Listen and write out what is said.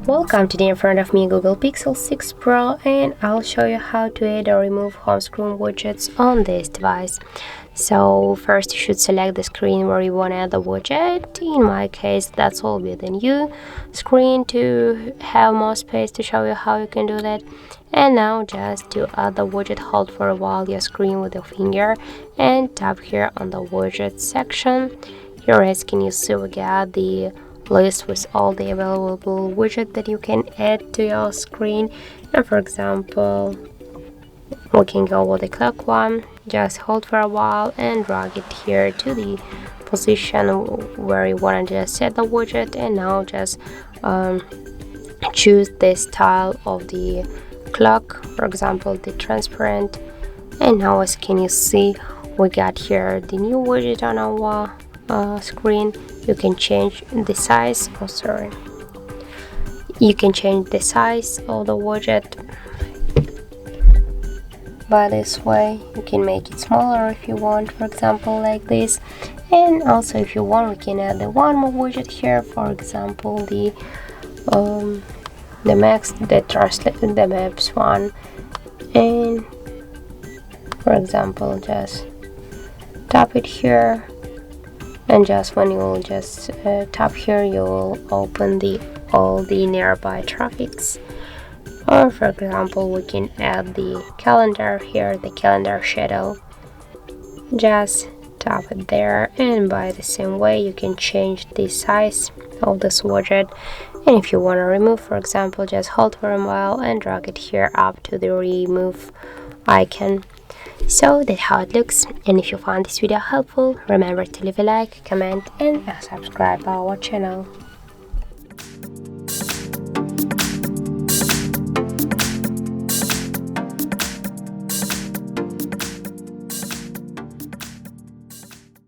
Welcome, today in front of me Google Pixel 6 Pro, and I'll show you how to add or remove home screen widgets on this device. So first you should select the screen where you want to add the widget. In my case that's will be the new screen to have more space to show you how you can do that. And now just to add the widget, hold for a while your screen with your finger and tap here on the widget section. Here, as can you see, we got the list with all the available widgets that you can add to your screen. And for example, we can go with the clock one. Just hold for a while and drag it here to the position where you want to just set the widget. And now just choose the style of the clock, for example the transparent. And now, as can you see, we got here the new widget on our screen. You can change the size, you can change the size of the widget by this way. You can make it smaller if you want, for example like this. And also if you want, we can add the one more widget here, for example the max, the translate the maps one. And for example just tap it here, and just when you will just tap here, you will open all the nearby traffics. Or for example, we can add the calendar here, the calendar shadow. Just tap it there, and by the same way you can change the size of this widget. And if you want to remove, for example, just hold for a while and drag it here up to the remove icon. So that's how it looks. And if you found this video helpful, remember to leave a like, comment and subscribe our channel.